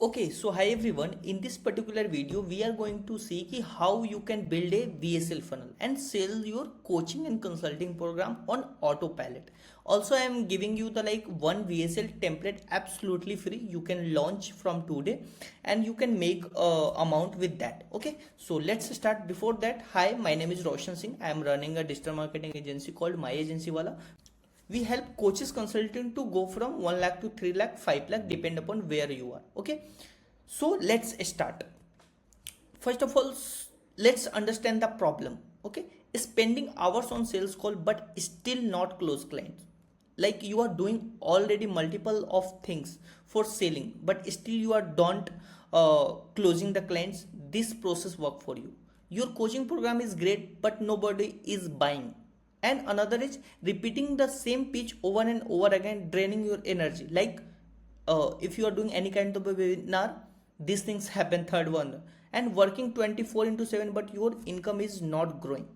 Okay, so hi everyone. In this particular video, we are going to see how you can build a VSL funnel and sell your coaching and consulting program on Autopilot. Also, I am giving you the one VSL template absolutely free. You can launch from today and you can make amount with that. Okay, so let's start. Before that, hi, my name is Raushan Singh. I am running a digital marketing agency called My Agency Wala. We help coaches consultant to go from 1 lakh to 3 lakh 5 lakh depend upon where you are. Okay, so let's start. First of all, let's understand the problem. Okay, spending hours on sales call but still not close clients. Like you are doing already multiple of things for selling but still you are don't closing the clients. This process work for you. Your coaching program is great but nobody is buying. And another is repeating the same pitch over and over again, draining your energy. Like if you are doing any kind of a webinar, these things happen. Third one, and working 24 into 7 but your income is not growing.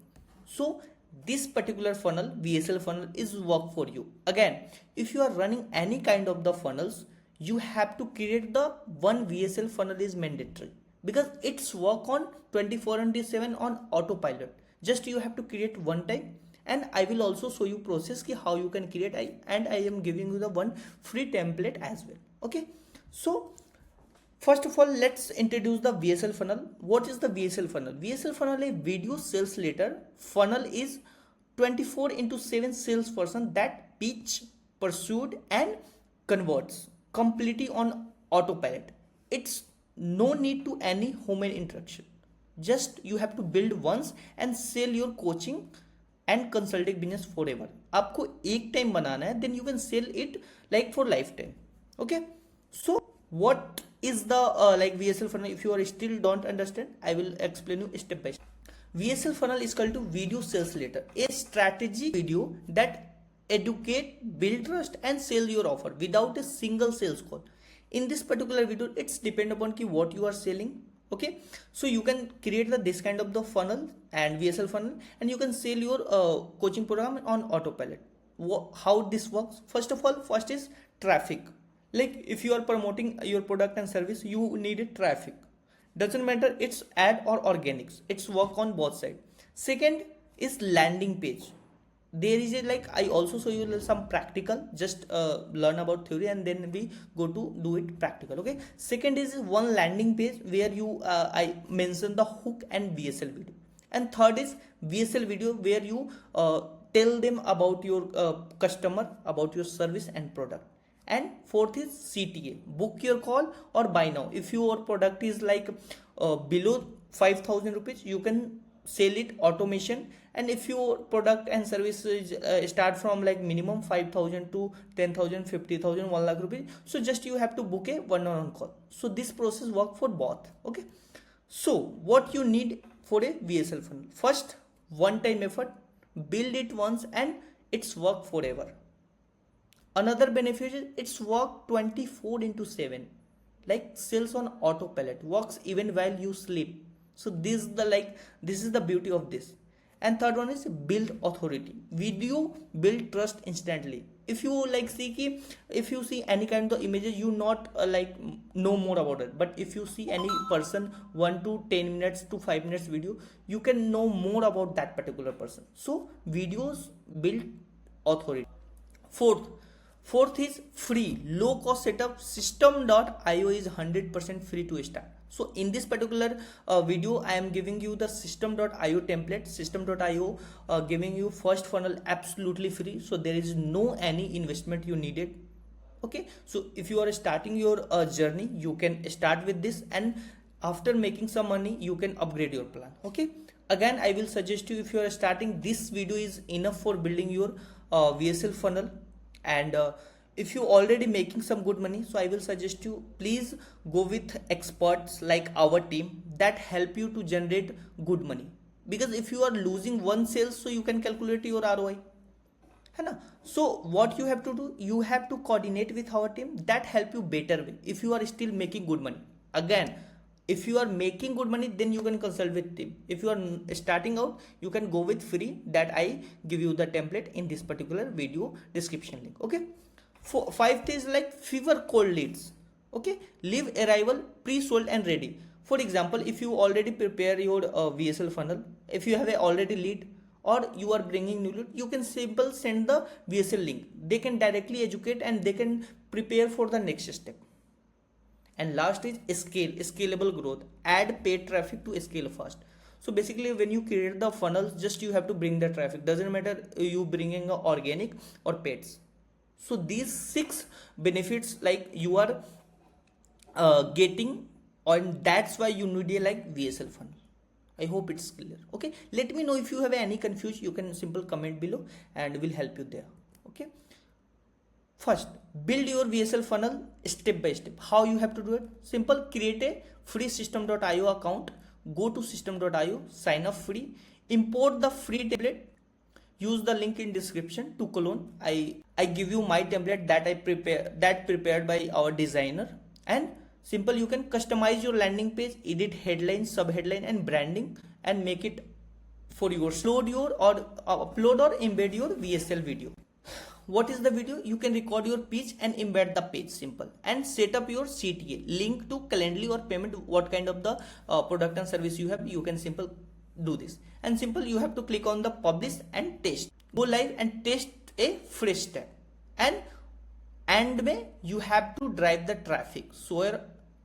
So this particular funnel, VSL funnel, is work for you. Again, if you are running any kind of the funnels, you have to create the one VSL funnel is mandatory because it's work on 24 into 7 on autopilot. Just you have to create one time, and I will also show you process ki how you can create. And I am giving you the one free template as well. Okay, so first of all, let's introduce the VSL funnel. What is the VSL funnel? VSL funnel is video sales letter. Funnel is 24 into 7 salesperson that pitch, pursued and converts completely on autopilot. It's no need to any human interaction. Just you have to build once and sell your coaching and consulting business forever. आपको एक time बनाना है, then you can sell it like for lifetime. Okay, so what is the VSL funnel? If you are still don't understand, I will explain you step by step. VSL funnel is called to video sales letter, a strategy video that educate, build trust and sell your offer without a single sales call. In this particular video, it's depend upon ki what you are selling. Okay, so you can create this kind of the funnel and VSL funnel, and you can sell your coaching program on autopilot. How this works? First of all, first is traffic. Like if you are promoting your product and service, you need traffic. Doesn't matter it's ad or organics, it's work on both sides. Second is landing page. There is a I also show you some practical, just learn about theory and then we go to do it practical. Okay, second is one landing page where you I mention the hook and VSL video, and third is VSL video where you tell them about your customer, about your service and product, and fourth is CTA, book your call or buy now. If your product is below 5,000 rupees, you can sell it automation, and if your product and services start from minimum 5,000 to 10,000, 50,000, 1 lakh rupees, so just you have to book a one-on-one call. So this process work for both. Okay, so what you need for a VSL funnel? First, one time effort, build it once and it's work forever. Another benefit is it's work 24 into 7, like sales on autopilot, works even while you sleep. So this is the this is the beauty of this. And third one is build authority. Video build trust instantly. If you see if you see any kind of images, you not know more about it, but if you see any person 1 to 10 minutes to 5 minutes video, you can know more about that particular person. So videos build authority. Fourth is free, low cost setup. System.io is 100% free to start. So in this particular video, I am giving you the system.io template. System.io giving you first funnel absolutely free. So there is no any investment you needed. Okay, so if you are starting your journey, you can start with this, and after making some money, you can upgrade your plan. Okay, again, I will suggest you, if you are starting, this video is enough for building your VSL funnel. And if you already making some good money, so I will suggest you please go with experts like our team that help you to generate good money. Because if you are losing one sales, so you can calculate your ROI. So what you have to do, you have to coordinate with our team that help you better way if you are still making good money. Again, if you are making good money, then you can consult with team. If you are starting out, you can go with free, that I give you the template in this particular video description link. Okay, fifth is fewer cold leads. Okay, leave arrival pre-sold and ready. For example, if you already prepare your VSL funnel, if you have a already lead or you are bringing new lead, you can simple send the VSL link. They can directly educate and they can prepare for the next step. And last is scalable growth. Add paid traffic to scale fast. So basically, when you create the funnels, just you have to bring the traffic. Doesn't matter you bringing a organic or paids. So these 6 benefits like you are getting, and that's why you need a like VSL funnel. I hope it's clear. Okay, let me know if you have any confusion. You can simple comment below and we'll help you there. Okay, first build your VSL funnel step by step. How you have to do it? Simple, create a free system.io account, go to system.io, sign up free, import the free template, use the link in description to clone. I give you my template that I prepared by our designer. And simple, you can customize your landing page, edit headline, sub headline and branding and make it for your upload or embed your VSL video. What is the video? You can record your pitch and embed the page, simple, and set up your CTA, link to Calendly or payment, what kind of the product and service you have. You can simple do this, and simple you have to click on the publish and test, go live and test a fresh tab, and may you have to drive the traffic,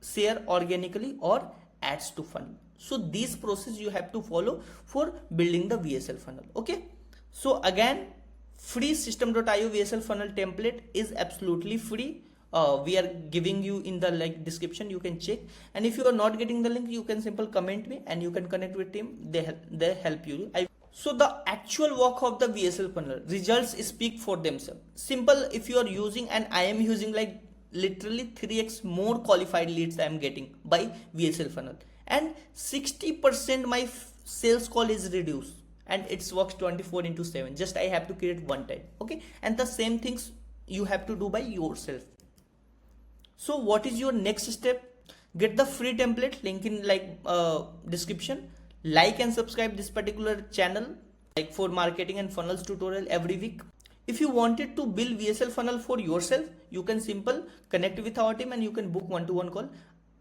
share organically or ads to funnel. So this process you have to follow for building the VSL funnel. Okay, so again, free system.io VSL funnel template is absolutely free. We are giving you in the like description, you can check, and if you are not getting the link, you can simple comment me and you can connect with team. They help you. So the actual work of the VSL funnel, results speak for themselves. Simple, if you are using, and I am using like literally 3x more qualified leads I am getting by VSL funnel, and 60% my sales call is reduced, and it works 24/7. Just I have to create one time. Okay, and the same things you have to do by yourself. So what is your next step? Get the free template, link in like description. Like and subscribe this particular channel like for marketing and funnels tutorial every week. If you wanted to build VSL funnel for yourself, you can simple connect with our team and you can book one-to-one call.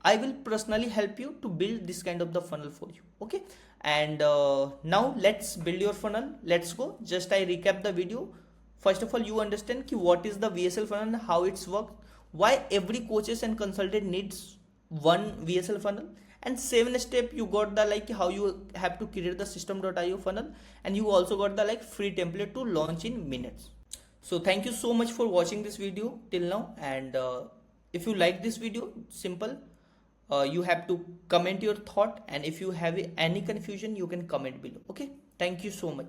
I will personally help you to build this kind of the funnel for you. Okay, and now let's build your funnel. Let's go. Just I recap the video. First of all, you understand what is the VSL funnel and how it's worked, why every coaches and consultant needs one VSL funnel, and 7 step you got the like how you have to create the system.io funnel, and you also got the like free template to launch in minutes. So thank you so much for watching this video till now, and if you like this video, simple, you have to comment your thought, and if you have any confusion, you can comment below. Okay, thank you so much.